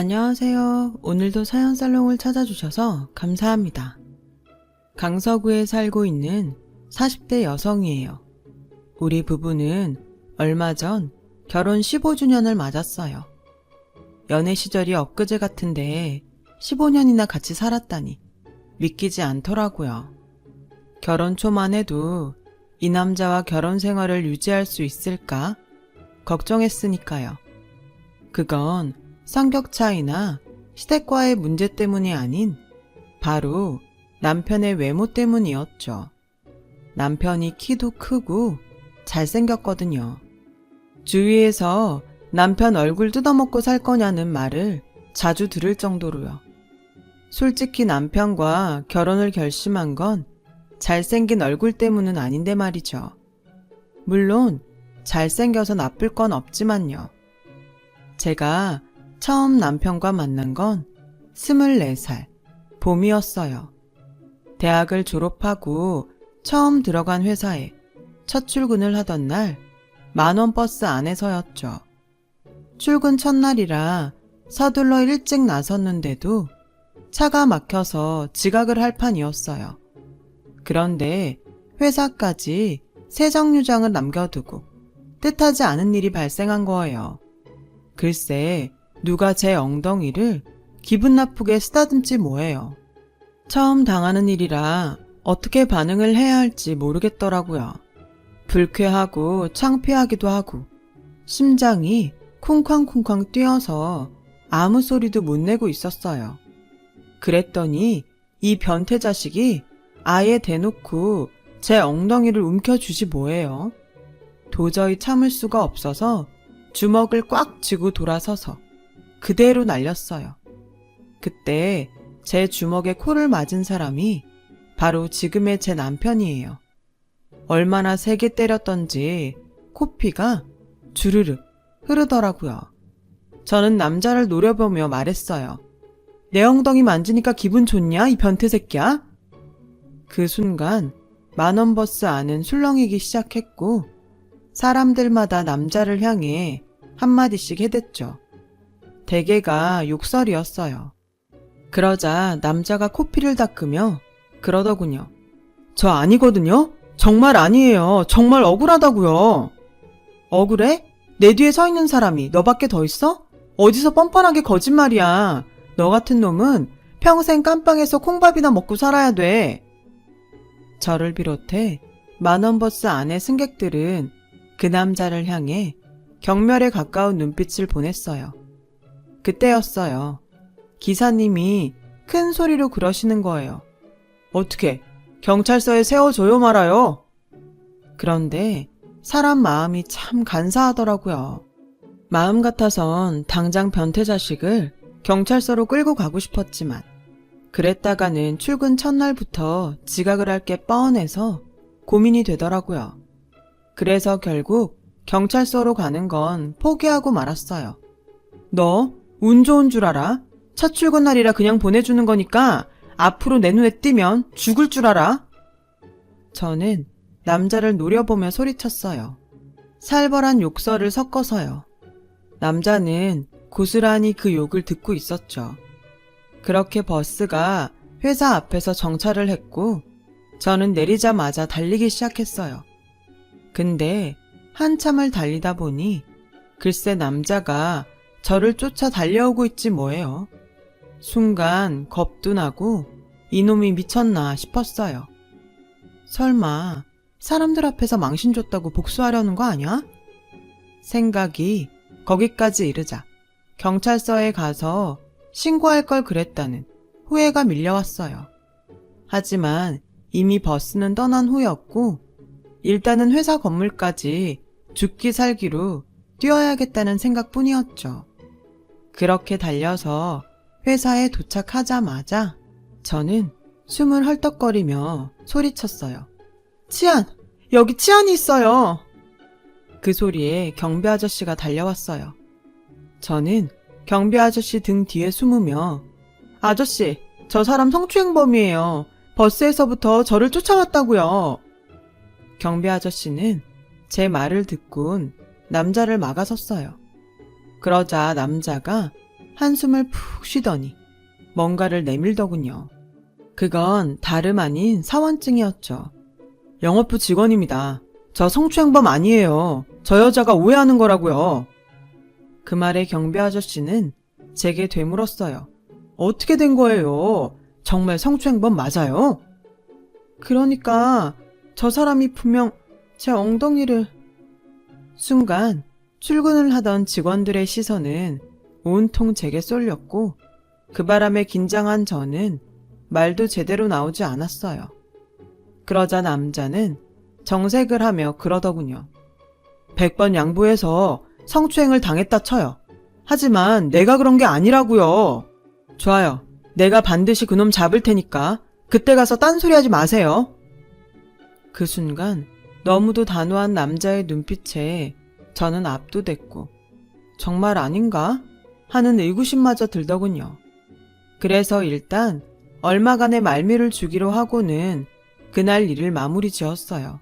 안녕하세요. 오늘도 사연살롱을 찾아주셔서 감사합니다. 강서구에 살고 있는 40대 여성이에요. 우리 부부는 얼마 전 결혼 15주년을 맞았어요. 연애 시절이 엊그제 같은데 15년이나 같이 살았다니 믿기지 않더라고요. 결혼 초만 해도 이 남자와 결혼 생활을 유지할 수 있을까 걱정했으니까요. 그건 성격 차이나 시댁과의 문제 때문이 아닌 바로 남편의 외모 때문이었죠. 남편이 키도 크고 잘생겼거든요. 주위에서 남편 얼굴 뜯어먹고 살 거냐는 말을 자주 들을 정도로요. 솔직히 남편과 결혼을 결심한 건 잘생긴 얼굴 때문은 아닌데 말이죠. 물론 잘생겨서 나쁠 건 없지만요. 제가 처음 남편과 만난 건 24살 봄이었어요. 대학을 졸업하고 처음 들어간 회사에 첫 출근을 하던 날 만원 버스 안에서였죠. 출근 첫날이라 서둘러 일찍 나섰는데도 차가 막혀서 지각을 할 판이었어요. 그런데 회사까지 새 정류장을 남겨두고 뜻하지 않은 일이 발생한 거예요. 글쎄 누가 제 엉덩이를 기분 나쁘게 쓰다듬지 뭐예요. 처음 당하는 일이라 어떻게 반응을 해야 할지 모르겠더라고요. 불쾌하고 창피하기도 하고 심장이 쿵쾅쿵쾅 뛰어서 아무 소리도 못 내고 있었어요. 그랬더니 이 변태 자식이 아예 대놓고 제 엉덩이를 움켜쥐지 뭐예요. 도저히 참을 수가 없어서 주먹을 꽉 쥐고 돌아서서 그대로 날렸어요. 그때 제 주먹에 코를 맞은 사람이 바로 지금의 제 남편이에요. 얼마나 세게 때렸던지 코피가 주르륵 흐르더라고요. 저는 남자를 노려보며 말했어요. 내 엉덩이 만지니까 기분 좋냐, 이 변태 새끼야? 그 순간 만원 버스 안은 술렁이기 시작했고 사람들마다 남자를 향해 한마디씩 해댔죠. 대개가 욕설이었어요. 그러자 남자가 코피를 닦으며 그러더군요. 저 아니거든요? 정말 아니에요. 정말 억울하다고요. 억울해? 내 뒤에 서 있는 사람이 너밖에 더 있어? 어디서 뻔뻔하게 거짓말이야. 너 같은 놈은 평생 깜빵에서 콩밥이나 먹고 살아야 돼. 저를 비롯해 만원버스 안의 승객들은 그 남자를 향해 경멸에 가까운 눈빛을 보냈어요. 그때였어요. 기사님이 큰 소리로 그러시는 거예요. 어떻게 경찰서에 세워줘요 말아요. 그런데 사람 마음이 참 간사하더라고요. 마음 같아선 당장 변태 자식을 경찰서로 끌고 가고 싶었지만 그랬다가는 출근 첫날부터 지각을 할 게 뻔해서 고민이 되더라고요. 그래서 결국 경찰서로 가는 건 포기하고 말았어요. 너 운 좋은 줄 알아? 첫 출근 날이라 그냥 보내주는 거니까 앞으로 내 눈에 띄면 죽을 줄 알아? 저는 남자를 노려보며 소리쳤어요. 살벌한 욕설을 섞어서요. 남자는 고스란히 그 욕을 듣고 있었죠. 그렇게 버스가 회사 앞에서 정차를 했고 저는 내리자마자 달리기 시작했어요. 근데 한참을 달리다 보니 글쎄 남자가 저를 쫓아 달려오고 있지 뭐예요. 순간 겁도 나고 이놈이 미쳤나 싶었어요. 설마 사람들 앞에서 망신 줬다고 복수하려는 거 아니야? 생각이 거기까지 이르자 경찰서에 가서 신고할 걸 그랬다는 후회가 밀려왔어요. 하지만 이미 버스는 떠난 후였고 일단은 회사 건물까지 죽기 살기로 뛰어야겠다는 생각뿐이었죠. 그렇게 달려서 회사에 도착하자마자 저는 숨을 헐떡거리며 소리쳤어요. 치안! 여기 치안이 있어요! 그 소리에 경비 아저씨가 달려왔어요. 저는 경비 아저씨 등 뒤에 숨으며 아저씨, 저 사람 성추행범이에요. 버스에서부터 저를 쫓아왔다고요. 경비 아저씨는 제 말을 듣곤 남자를 막아섰어요. 그러자 남자가 한숨을 푹 쉬더니 뭔가를 내밀더군요. 그건 다름 아닌 사원증이었죠. 영업부 직원입니다. 저 성추행범 아니에요. 저 여자가 오해하는 거라고요. 그 말에 경비 아저씨는 제게 되물었어요. 어떻게 된 거예요? 정말 성추행범 맞아요? 그러니까 저 사람이 분명 제 엉덩이를... 순간 출근을 하던 직원들의 시선은 온통 제게 쏠렸고 그 바람에 긴장한 저는 말도 제대로 나오지 않았어요. 그러자 남자는 정색을 하며 그러더군요. 100번 양보해서 성추행을 당했다 쳐요. 하지만 내가 그런 게 아니라고요. 좋아요. 내가 반드시 그놈 잡을 테니까 그때 가서 딴소리 하지 마세요. 그 순간 너무도 단호한 남자의 눈빛에 저는 압도됐고 정말 아닌가 하는 의구심마저 들더군요. 그래서 일단 얼마간의 말미를 주기로 하고는 그날 일을 마무리 지었어요.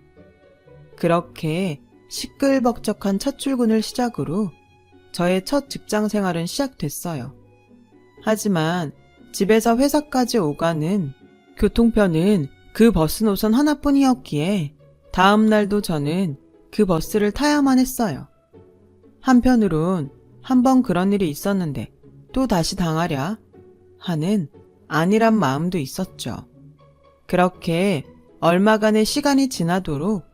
그렇게 시끌벅적한 첫 출근을 시작으로 저의 첫 직장 생활은 시작됐어요. 하지만 집에서 회사까지 오가는 교통편은 그 버스 노선 하나뿐이었기에 다음 날도 저는 그 버스를 타야만 했어요. 한편으론 한번 그런 일이 있었는데 또 다시 당하랴 하는 안일한 마음도 있었죠. 그렇게 얼마간의 시간이 지나도록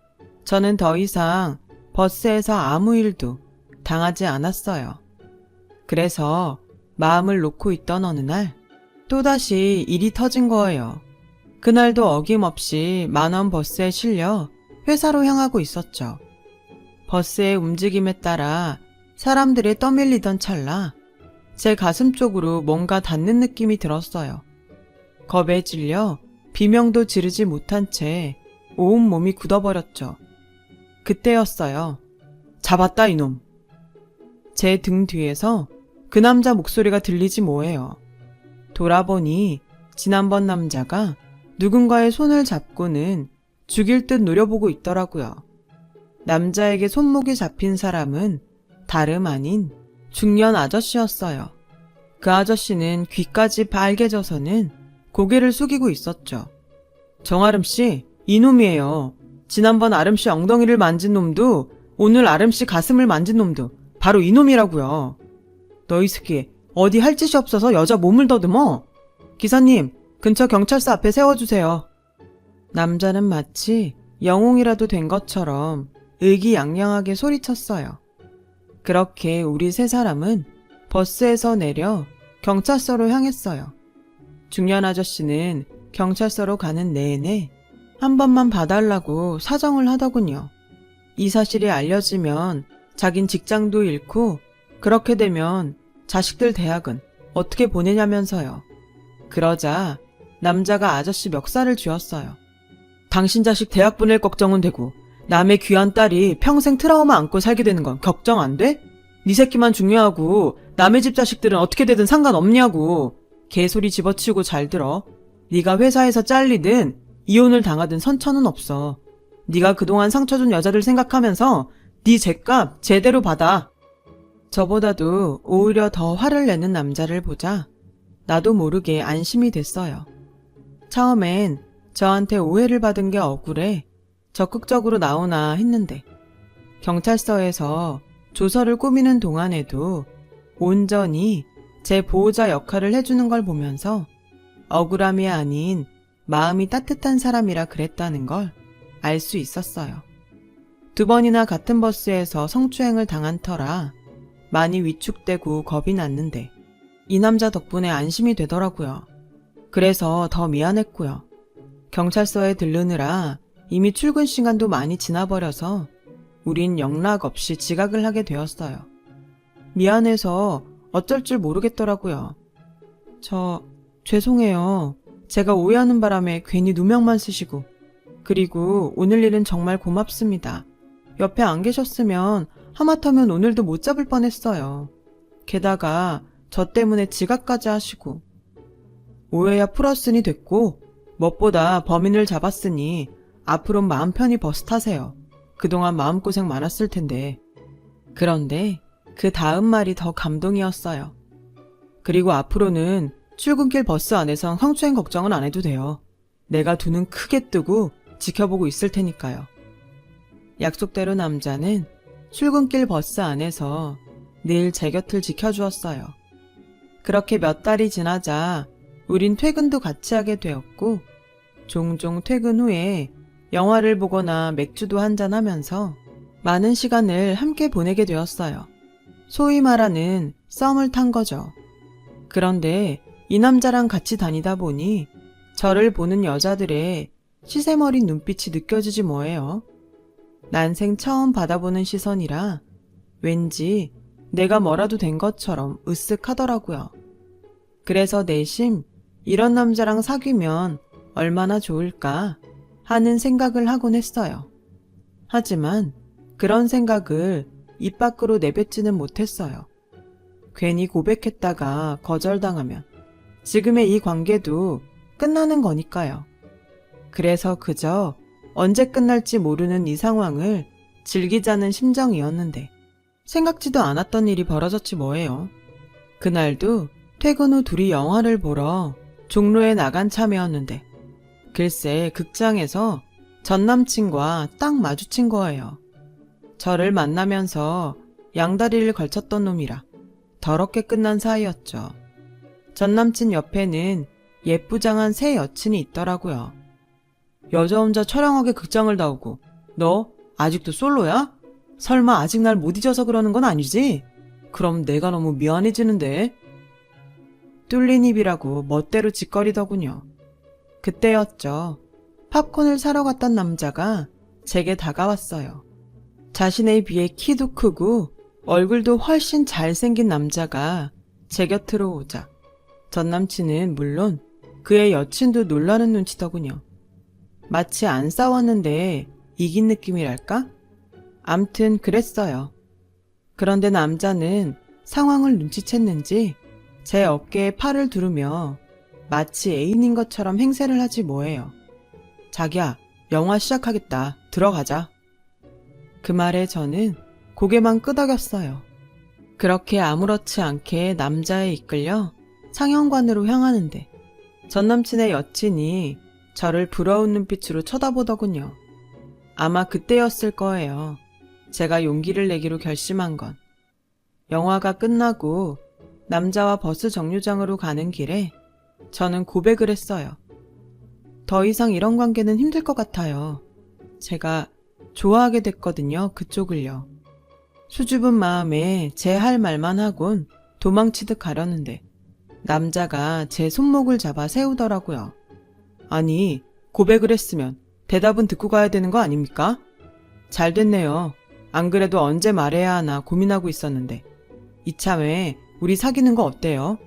저는 더 이상 버스에서 아무 일도 당하지 않았어요. 그래서 마음을 놓고 있던 어느 날 또다시 일이 터진 거예요. 그날도 어김없이 만원 버스에 실려 회사로 향하고 있었죠. 버스의 움직임에 따라 사람들이 떠밀리던 찰나 제 가슴 쪽으로 뭔가 닿는 느낌이 들었어요. 겁에 질려 비명도 지르지 못한 채 온몸이 굳어버렸죠. 그때였어요. 잡았다 이놈. 제 등 뒤에서 그 남자 목소리가 들리지 뭐예요. 돌아보니 지난번 남자가 누군가의 손을 잡고는 죽일 듯 노려보고 있더라고요. 남자에게 손목이 잡힌 사람은 다름 아닌 중년 아저씨였어요. 그 아저씨는 귀까지 빨개져서는 고개를 숙이고 있었죠. 정아름씨, 이놈이에요. 지난번 아름씨 엉덩이를 만진 놈도 오늘 아름씨 가슴을 만진 놈도 바로 이놈이라고요. 너희 새끼 어디 할 짓이 없어서 여자 몸을 더듬어? 기사님, 근처 경찰서 앞에 세워주세요. 남자는 마치 영웅이라도 된 것처럼 의기양양하게 소리쳤어요. 그렇게 우리 세 사람은 버스에서 내려 경찰서로 향했어요. 중년 아저씨는 경찰서로 가는 내내 한 번만 봐달라고 사정을 하더군요. 이 사실이 알려지면 자긴 직장도 잃고 그렇게 되면 자식들 대학은 어떻게 보내냐면서요. 그러자 남자가 아저씨 멱살을 쥐었어요. 당신 자식 대학 보낼 걱정은 되고 남의 귀한 딸이 평생 트라우마 안고 살게 되는 건 걱정 안 돼? 네 새끼만 중요하고 남의 집 자식들은 어떻게 되든 상관없냐고. 개소리 집어치우고 잘 들어. 네가 회사에서 잘리든 이혼을 당하든 선처는 없어. 네가 그동안 상처 준 여자들 생각하면서 네 죗값 제대로 받아. 저보다도 오히려 더 화를 내는 남자를 보자 나도 모르게 안심이 됐어요. 처음엔 저한테 오해를 받은 게 억울해 적극적으로 나오나 했는데 경찰서에서 조서를 꾸미는 동안에도 온전히 제 보호자 역할을 해주는 걸 보면서 억울함이 아닌 마음이 따뜻한 사람이라 그랬다는 걸 알 수 있었어요. 2번이나 같은 버스에서 성추행을 당한 터라 많이 위축되고 겁이 났는데 이 남자 덕분에 안심이 되더라고요. 그래서 더 미안했고요. 경찰서에 들르느라 이미 출근 시간도 많이 지나버려서 우린 영락 없이 지각을 하게 되었어요. 미안해서 어쩔 줄 모르겠더라고요. 죄송해요. 제가 오해하는 바람에 괜히 누명만 쓰시고. 그리고 오늘 일은 정말 고맙습니다. 옆에 안 계셨으면 하마터면 오늘도 못 잡을 뻔했어요. 게다가 저 때문에 지각까지 하시고. 오해야 풀었으니 됐고 무엇보다 범인을 잡았으니 앞으론 마음 편히 버스 타세요. 그동안 마음고생 많았을 텐데. 그런데 그 다음 말이 더 감동이었어요. 그리고 앞으로는 출근길 버스 안에선 성추행 걱정은 안 해도 돼요. 내가 두 눈 크게 뜨고 지켜보고 있을 테니까요. 약속대로 남자는 출근길 버스 안에서 늘 제 곁을 지켜주었어요. 그렇게 몇 달이 지나자 우린 퇴근도 같이 하게 되었고 종종 퇴근 후에 영화를 보거나 맥주도 한잔하면서 많은 시간을 함께 보내게 되었어요. 소위 말하는 썸을 탄 거죠. 그런데 이 남자랑 같이 다니다 보니 저를 보는 여자들의 시샘어린 눈빛이 느껴지지 뭐예요. 난생 처음 받아보는 시선이라 왠지 내가 뭐라도 된 것처럼 으쓱하더라고요. 그래서 내심 이런 남자랑 사귀면 얼마나 좋을까 하는 생각을 하곤 했어요. 하지만 그런 생각을 입 밖으로 내뱉지는 못했어요. 괜히 고백했다가 거절당하면 지금의 이 관계도 끝나는 거니까요. 그래서 그저 언제 끝날지 모르는 이 상황을 즐기자는 심정이었는데 생각지도 않았던 일이 벌어졌지 뭐예요. 그날도 퇴근 후 둘이 영화를 보러 종로에 나간 참이었는데 글쎄 극장에서 전 남친과 딱 마주친 거예요. 저를 만나면서 양다리를 걸쳤던 놈이라 더럽게 끝난 사이였죠. 전 남친 옆에는 예쁘장한 새 여친이 있더라고요. 여자 혼자 처량하게 극장을 나오고 너 아직도 솔로야? 설마 아직 날 못 잊어서 그러는 건 아니지? 그럼 내가 너무 미안해지는데. 뚫린 입이라고 멋대로 짓거리더군요. 그때였죠. 팝콘을 사러 갔던 남자가 제게 다가왔어요. 자신에 비해 키도 크고 얼굴도 훨씬 잘생긴 남자가 제 곁으로 오자 전 남친은 물론 그의 여친도 놀라는 눈치더군요. 마치 안 싸웠는데 이긴 느낌이랄까? 암튼 그랬어요. 그런데 남자는 상황을 눈치챘는지 제 어깨에 팔을 두르며 마치 애인인 것처럼 행세를 하지 뭐예요. 자기야, 영화 시작하겠다. 들어가자. 그 말에 저는 고개만 끄덕였어요. 그렇게 아무렇지 않게 남자에 이끌려 상영관으로 향하는데 전 남친의 여친이 저를 부러운 눈빛으로 쳐다보더군요. 아마 그때였을 거예요. 제가 용기를 내기로 결심한 건. 영화가 끝나고 남자와 버스 정류장으로 가는 길에 저는 고백을 했어요. 더 이상 이런 관계는 힘들 것 같아요. 제가 좋아하게 됐거든요, 그쪽을요. 수줍은 마음에 제 할 말만 하곤 도망치듯 가려는데 남자가 제 손목을 잡아 세우더라고요. 아니, 고백을 했으면 대답은 듣고 가야 되는 거 아닙니까? 잘 됐네요. 안 그래도 언제 말해야 하나 고민하고 있었는데 이참에 우리 사귀는 거 어때요?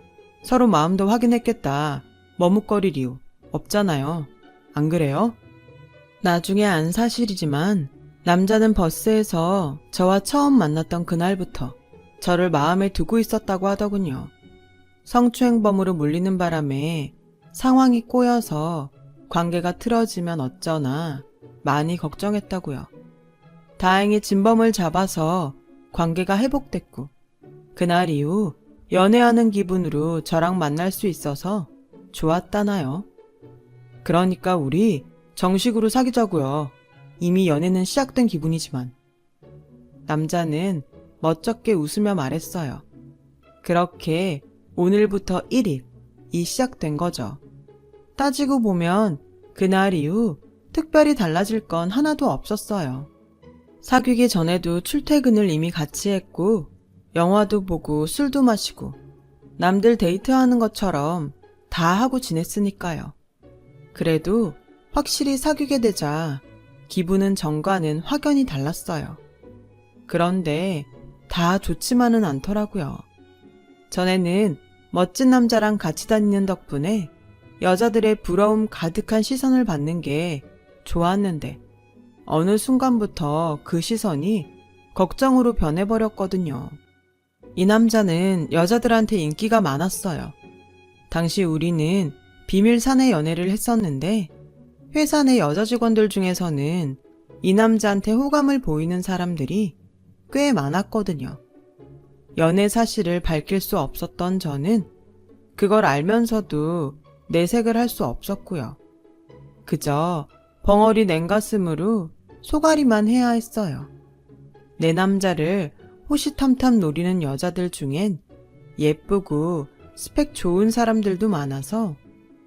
서로 마음도 확인했겠다. 머뭇거릴 이유 없잖아요. 안 그래요? 나중에 안 사실이지만 남자는 버스에서 저와 처음 만났던 그날부터 저를 마음에 두고 있었다고 하더군요. 성추행범으로 물리는 바람에 상황이 꼬여서 관계가 틀어지면 어쩌나 많이 걱정했다고요. 다행히 진범을 잡아서 관계가 회복됐고 그날 이후 연애하는 기분으로 저랑 만날 수 있어서 좋았다나요. 그러니까 우리 정식으로 사귀자고요. 이미 연애는 시작된 기분이지만. 남자는 멋쩍게 웃으며 말했어요. 그렇게 오늘부터 1일이 시작된 거죠. 따지고 보면 그날 이후 특별히 달라질 건 하나도 없었어요. 사귀기 전에도 출퇴근을 이미 같이 했고 영화도 보고 술도 마시고 남들 데이트하는 것처럼 다 하고 지냈으니까요. 그래도 확실히 사귀게 되자 기분은 전과는 확연히 달랐어요. 그런데 다 좋지만은 않더라고요. 전에는 멋진 남자랑 같이 다니는 덕분에 여자들의 부러움 가득한 시선을 받는 게 좋았는데 어느 순간부터 그 시선이 걱정으로 변해버렸거든요. 이 남자는 여자들한테 인기가 많았어요. 당시 우리는 비밀 사내 연애를 했었는데 회사 내 여자 직원들 중에서는 이 남자한테 호감을 보이는 사람들이 꽤 많았거든요. 연애 사실을 밝힐 수 없었던 저는 그걸 알면서도 내색을 할 수 없었고요. 그저 벙어리 냉가슴으로 소가리만 해야 했어요. 내 남자를 호시탐탐 노리는 여자들 중엔 예쁘고 스펙 좋은 사람들도 많아서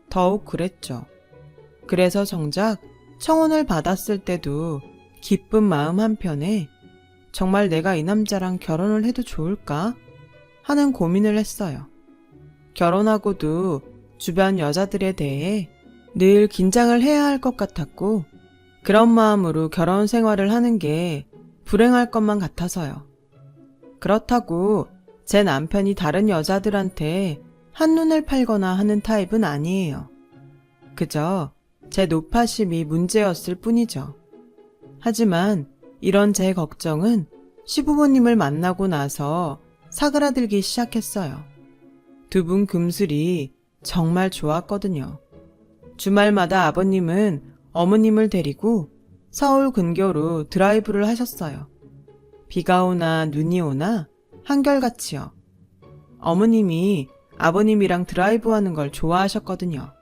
더욱 그랬죠. 그래서 정작 청혼을 받았을 때도 기쁜 마음 한편에 정말 내가 이 남자랑 결혼을 해도 좋을까 하는 고민을 했어요. 결혼하고도 주변 여자들에 대해 늘 긴장을 해야 할 것 같았고 그런 마음으로 결혼 생활을 하는 게 불행할 것만 같아서요. 그렇다고 제 남편이 다른 여자들한테 한눈을 팔거나 하는 타입은 아니에요. 그저 제 노파심이 문제였을 뿐이죠. 하지만 이런 제 걱정은 시부모님을 만나고 나서 사그라들기 시작했어요. 두 분 금슬이 정말 좋았거든요. 주말마다 아버님은 어머님을 데리고 서울 근교로 드라이브를 하셨어요. 비가 오나 눈이 오나 한결같이요. 어머님이 아버님이랑 드라이브하는 걸 좋아하셨거든요.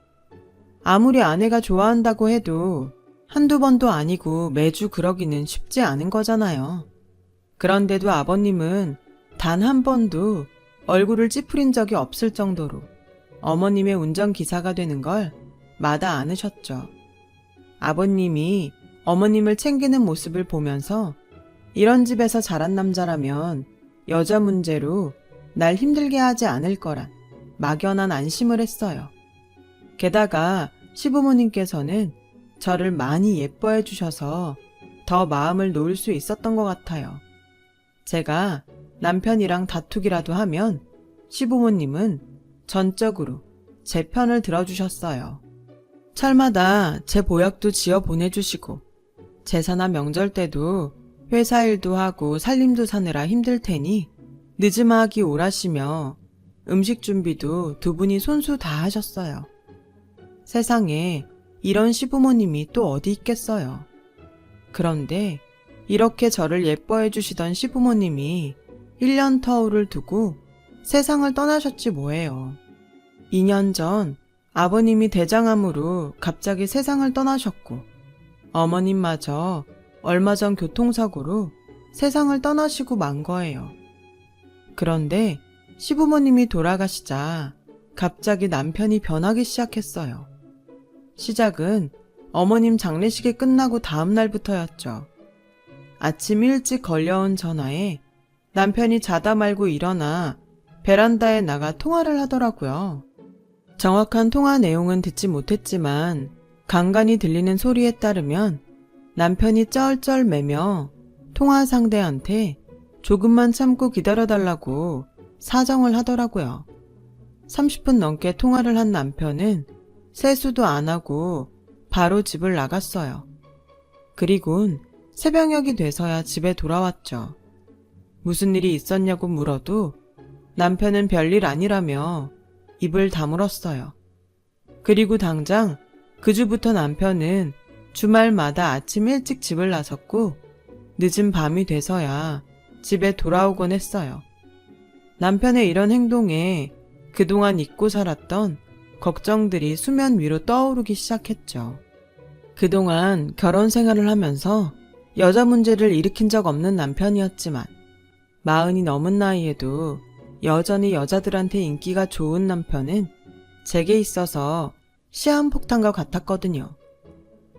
아무리 아내가 좋아한다고 해도 한두 번도 아니고 매주 그러기는 쉽지 않은 거잖아요. 그런데도 아버님은 단 한 번도 얼굴을 찌푸린 적이 없을 정도로 어머님의 운전기사가 되는 걸 마다 않으셨죠. 아버님이 어머님을 챙기는 모습을 보면서 이런 집에서 자란 남자라면 여자 문제로 날 힘들게 하지 않을 거란 막연한 안심을 했어요. 게다가 시부모님께서는 저를 많이 예뻐해 주셔서 더 마음을 놓을 수 있었던 것 같아요. 제가 남편이랑 다투기라도 하면 시부모님은 전적으로 제 편을 들어주셨어요. 철마다 제 보약도 지어 보내주시고 제사나 명절 때도 회사 일도 하고 살림도 사느라 힘들 테니 늦음하기 오라시며 음식 준비도 두 분이 손수 다 하셨어요. 세상에 이런 시부모님이 또 어디 있겠어요. 그런데 이렇게 저를 예뻐해 주시던 시부모님이 1년 터울을 두고 세상을 떠나셨지 뭐예요. 2년 전 아버님이 대장암으로 갑자기 세상을 떠나셨고 어머님마저 얼마 전 교통사고로 세상을 떠나시고 만 거예요. 그런데 시부모님이 돌아가시자 갑자기 남편이 변하기 시작했어요. 시작은 어머님 장례식이 끝나고 다음 날부터였죠. 아침 일찍 걸려온 전화에 남편이 자다 말고 일어나 베란다에 나가 통화를 하더라고요. 정확한 통화 내용은 듣지 못했지만 간간히 들리는 소리에 따르면 남편이 쩔쩔매며 통화 상대한테 조금만 참고 기다려달라고 사정을 하더라고요. 30분 넘게 통화를 한 남편은 세수도 안 하고 바로 집을 나갔어요. 그리곤 새벽녘이 돼서야 집에 돌아왔죠. 무슨 일이 있었냐고 물어도 남편은 별일 아니라며 입을 다물었어요. 그리고 당장 그 주부터 남편은 주말마다 아침 일찍 집을 나섰고 늦은 밤이 돼서야 집에 돌아오곤 했어요. 남편의 이런 행동에 그동안 잊고 살았던 걱정들이 수면 위로 떠오르기 시작했죠. 그동안 결혼 생활을 하면서 여자 문제를 일으킨 적 없는 남편이었지만 40이 넘은 나이에도 여전히 여자들한테 인기가 좋은 남편은 제게 있어서 시한폭탄과 같았거든요.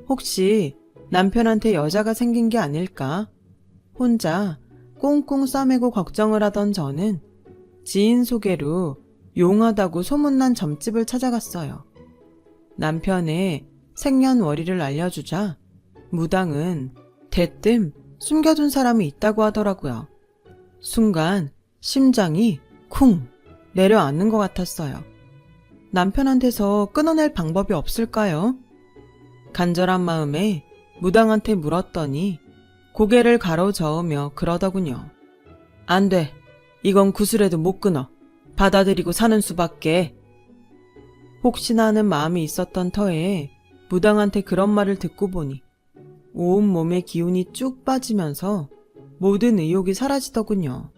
혹시 남편한테 여자가 생긴 게 아닐까? 혼자 꽁꽁 싸매고 걱정을 하던 저는 지인 소개로 용하다고 소문난 점집을 찾아갔어요. 남편의 생년월일을 알려주자 무당은 대뜸 숨겨둔 사람이 있다고 하더라고요. 순간 심장이 쿵 내려앉는 것 같았어요. 남편한테서 끊어낼 방법이 없을까요? 간절한 마음에 무당한테 물었더니 고개를 가로저으며 그러더군요. 안 돼. 이건 구슬해도 못 끊어. 받아들이고 사는 수밖에. 혹시나 하는 마음이 있었던 터에 무당한테 그런 말을 듣고 보니 온몸의 기운이 쭉 빠지면서 모든 의욕이 사라지더군요.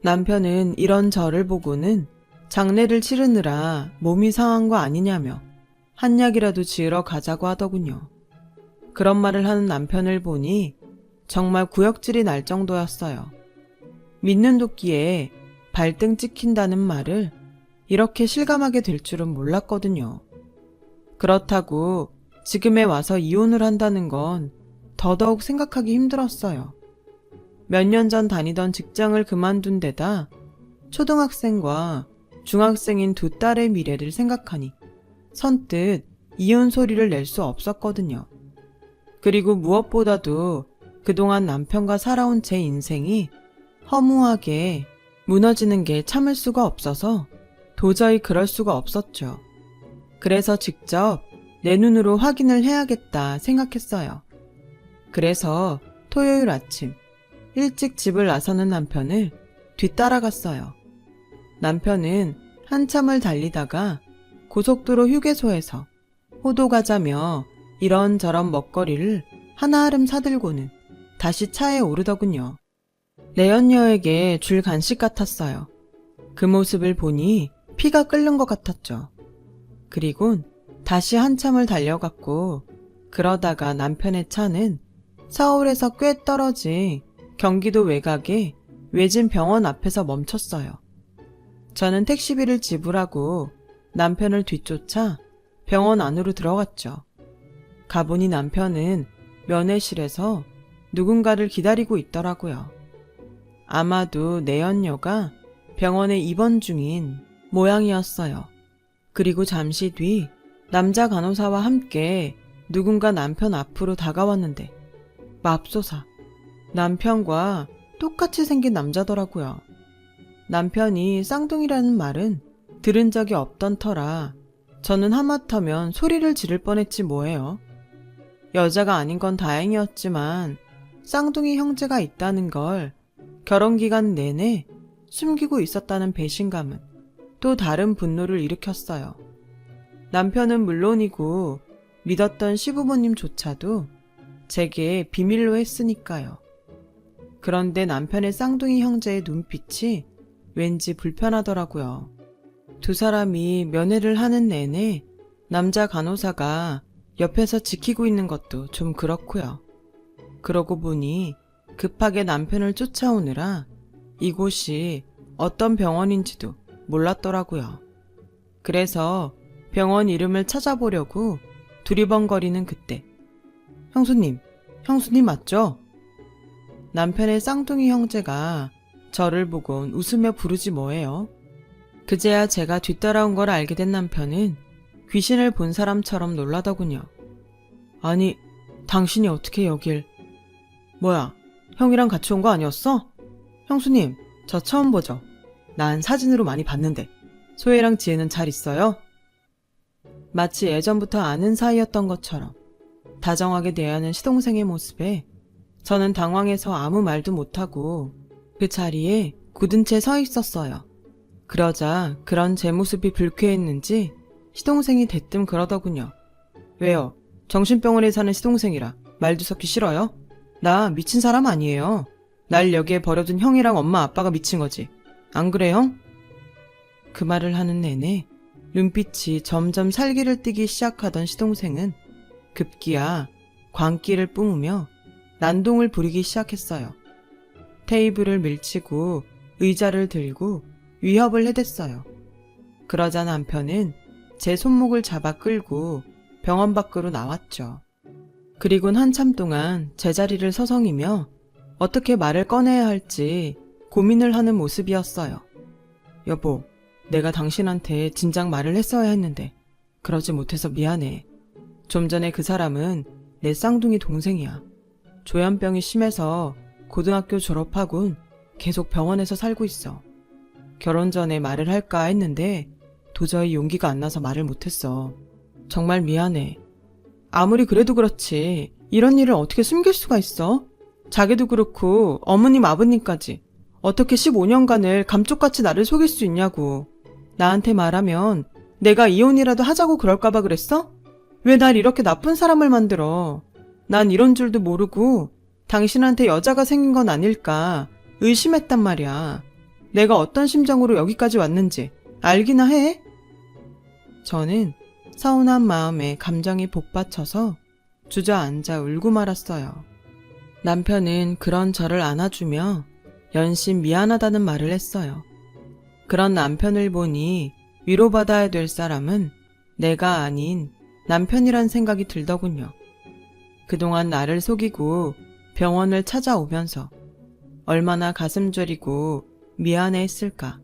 남편은 이런 저를 보고는 장례를 치르느라 몸이 상한 거 아니냐며 한약이라도 지으러 가자고 하더군요. 그런 말을 하는 남편을 보니 정말 구역질이 날 정도였어요. 믿는 도끼에 발등 찍힌다는 말을 이렇게 실감하게 될 줄은 몰랐거든요. 그렇다고 지금에 와서 이혼을 한다는 건 더더욱 생각하기 힘들었어요. 몇 년 전 다니던 직장을 그만둔 데다 초등학생과 중학생인 두 딸의 미래를 생각하니 선뜻 이혼 소리를 낼 수 없었거든요. 그리고 무엇보다도 그동안 남편과 살아온 제 인생이 허무하게 무너지는 게 참을 수가 없어서 도저히 그럴 수가 없었죠. 그래서 직접 내 눈으로 확인을 해야겠다 생각했어요. 그래서 토요일 아침 일찍 집을 나서는 남편을 뒤따라갔어요. 남편은 한참을 달리다가 고속도로 휴게소에서 호두 과자며 이런저런 먹거리를 한아름 사들고는 다시 차에 오르더군요. 내연녀에게 줄 간식 같았어요. 그 모습을 보니 피가 끓는 것 같았죠. 그리곤 다시 한참을 달려갔고 그러다가 남편의 차는 서울에서 꽤 떨어진 경기도 외곽의 외진 병원 앞에서 멈췄어요. 저는 택시비를 지불하고 남편을 뒤쫓아 병원 안으로 들어갔죠. 가보니 남편은 면회실에서 누군가를 기다리고 있더라고요. 아마도 내연녀가 병원에 입원 중인 모양이었어요. 그리고 잠시 뒤 남자 간호사와 함께 누군가 남편 앞으로 다가왔는데 맙소사 남편과 똑같이 생긴 남자더라고요. 남편이 쌍둥이라는 말은 들은 적이 없던 터라 저는 하마터면 소리를 지를 뻔했지 뭐예요. 여자가 아닌 건 다행이었지만 쌍둥이 형제가 있다는 걸 결혼기간 내내 숨기고 있었다는 배신감은 또 다른 분노를 일으켰어요. 남편은 물론이고 믿었던 시부모님조차도 제게 비밀로 했으니까요. 그런데 남편의 쌍둥이 형제의 눈빛이 왠지 불편하더라고요. 두 사람이 면회를 하는 내내 남자 간호사가 옆에서 지키고 있는 것도 좀 그렇고요. 그러고 보니 급하게 남편을 쫓아오느라 이곳이 어떤 병원인지도 몰랐더라고요. 그래서 병원 이름을 찾아보려고 두리번거리는 그때 형수님 맞죠? 남편의 쌍둥이 형제가 저를 보곤 웃으며 부르지 뭐예요. 그제야 제가 뒤따라온 걸 알게 된 남편은 귀신을 본 사람처럼 놀라더군요. 아니, 당신이 어떻게 여길... 뭐야, 형이랑 같이 온 거 아니었어? 형수님, 저 처음 보죠? 난 사진으로 많이 봤는데 소혜랑 지혜는 잘 있어요? 마치 예전부터 아는 사이였던 것처럼 다정하게 대하는 시동생의 모습에 저는 당황해서 아무 말도 못하고 그 자리에 굳은 채 서 있었어요. 그러자 그런 제 모습이 불쾌했는지 시동생이 대뜸 그러더군요. 왜요? 정신병원에 사는 시동생이라 말도 섞기 싫어요? 나 미친 사람 아니에요. 날 여기에 버려둔 형이랑 엄마 아빠가 미친 거지. 안 그래 형? 그 말을 하는 내내 눈빛이 점점 살기를 띠기 시작하던 시동생은 급기야 광기를 뿜으며 난동을 부리기 시작했어요. 테이블을 밀치고 의자를 들고 위협을 해댔어요. 그러자 남편은 제 손목을 잡아 끌고 병원 밖으로 나왔죠. 그리곤 한참 동안 제자리를 서성이며 어떻게 말을 꺼내야 할지 고민을 하는 모습이었어요. 여보, 내가 당신한테 진작 말을 했어야 했는데 그러지 못해서 미안해. 좀 전에 그 사람은 내 쌍둥이 동생이야. 조현병이 심해서 고등학교 졸업하곤 계속 병원에서 살고 있어. 결혼 전에 말을 할까 했는데 도저히 용기가 안 나서 말을 못했어. 정말 미안해. 아무리 그래도 그렇지 이런 일을 어떻게 숨길 수가 있어? 자기도 그렇고 어머님 아버님까지 어떻게 15년간을 감쪽같이 나를 속일 수 있냐고. 나한테 말하면 내가 이혼이라도 하자고 그럴까봐 그랬어? 왜 날 이렇게 나쁜 사람을 만들어? 난 이런 줄도 모르고 당신한테 여자가 생긴 건 아닐까 의심했단 말이야. 내가 어떤 심정으로 여기까지 왔는지 알기나 해? 저는 서운한 마음에 감정이 복받쳐서 주저앉아 울고 말았어요. 남편은 그런 저를 안아주며 연신 미안하다는 말을 했어요. 그런 남편을 보니 위로받아야 될 사람은 내가 아닌 남편이란 생각이 들더군요. 그동안 나를 속이고 병원을 찾아오면서 얼마나 가슴 저리고 미안해했을까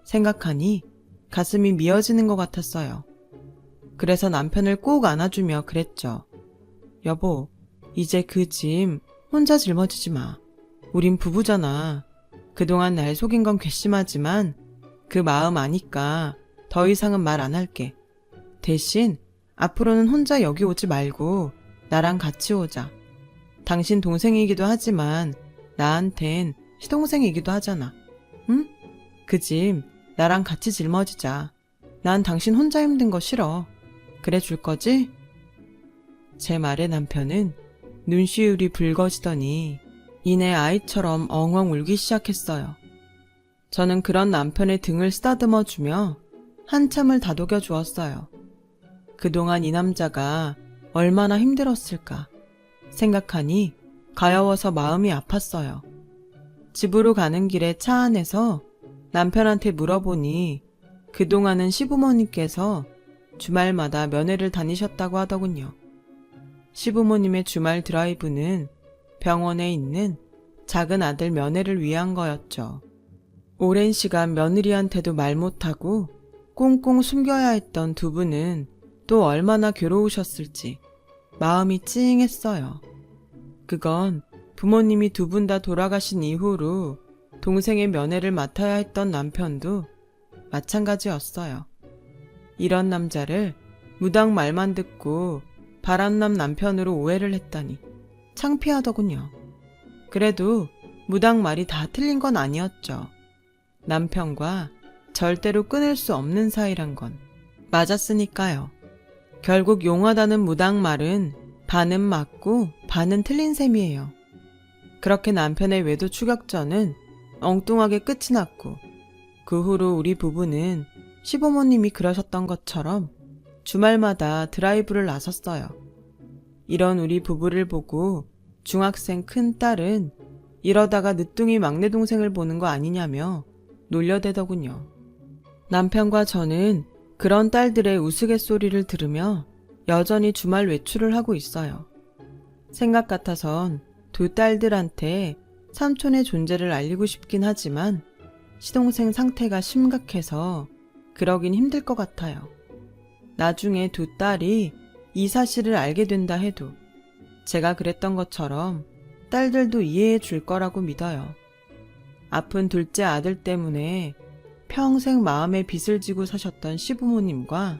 생각하니 가슴이 미어지는 것 같았어요. 그래서 남편을 꼭 안아주며 그랬죠. 여보, 이제 그 짐 혼자 짊어지지 마. 우린 부부잖아. 그동안 날 속인 건 괘씸하지만 그 마음 아니까 더 이상은 말 안 할게. 대신 앞으로는 혼자 여기 오지 말고 나랑 같이 오자. 당신 동생이기도 하지만 나한텐 시동생이기도 하잖아. 응? 그 짐 나랑 같이 짊어지자. 난 당신 혼자 힘든 거 싫어. 그래 줄 거지? 제 말에 남편은 눈시울이 붉어지더니 이내 아이처럼 엉엉 울기 시작했어요. 저는 그런 남편의 등을 쓰다듬어 주며 한참을 다독여 주었어요. 그동안 이 남자가 얼마나 힘들었을까 생각하니 가여워서 마음이 아팠어요. 집으로 가는 길에 차 안에서 남편한테 물어보니 그동안은 시부모님께서 주말마다 면회를 다니셨다고 하더군요. 시부모님의 주말 드라이브는 병원에 있는 작은 아들 면회를 위한 거였죠. 오랜 시간 며느리한테도 말 못하고 꽁꽁 숨겨야 했던 두 분은 또 얼마나 괴로우셨을지 마음이 찡했어요. 그건 부모님이 두 분 다 돌아가신 이후로 동생의 면회를 맡아야 했던 남편도 마찬가지였어요. 이런 남자를 무당 말만 듣고 바람남 남편으로 오해를 했다니 창피하더군요. 그래도 무당 말이 다 틀린 건 아니었죠. 남편과 절대로 끊을 수 없는 사이란 건 맞았으니까요. 결국 용하다는 무당 말은 반은 맞고 반은 틀린 셈이에요. 그렇게 남편의 외도 추격전은 엉뚱하게 끝이 났고 그 후로 우리 부부는 시부모님이 그러셨던 것처럼 주말마다 드라이브를 나섰어요. 이런 우리 부부를 보고 중학생 큰 딸은 이러다가 늦둥이 막내 동생을 보는 거 아니냐며 놀려대더군요. 남편과 저는 그런 딸들의 우스갯소리를 들으며 여전히 주말 외출을 하고 있어요. 생각 같아선 두 딸들한테 삼촌의 존재를 알리고 싶긴 하지만 시동생 상태가 심각해서 그러긴 힘들 것 같아요. 나중에 두 딸이 이 사실을 알게 된다 해도 제가 그랬던 것처럼 딸들도 이해해 줄 거라고 믿어요. 아픈 둘째 아들 때문에 평생 마음에 빚을 지고 사셨던 시부모님과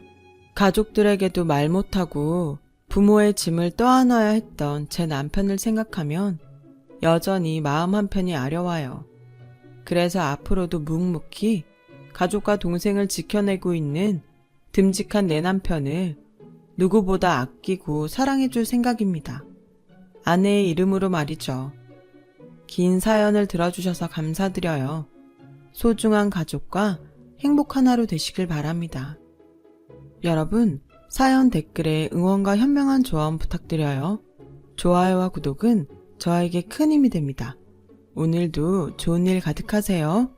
가족들에게도 말 못하고 부모의 짐을 떠안아야 했던 제 남편을 생각하면 여전히 마음 한편이 아려와요. 그래서 앞으로도 묵묵히 가족과 동생을 지켜내고 있는 듬직한 내 남편을 누구보다 아끼고 사랑해줄 생각입니다. 아내의 이름으로 말이죠. 긴 사연을 들어주셔서 감사드려요. 소중한 가족과 행복한 하루 되시길 바랍니다. 여러분, 사연 댓글에 응원과 현명한 조언 부탁드려요. 좋아요와 구독은 저에게 큰 힘이 됩니다. 오늘도 좋은 일 가득하세요.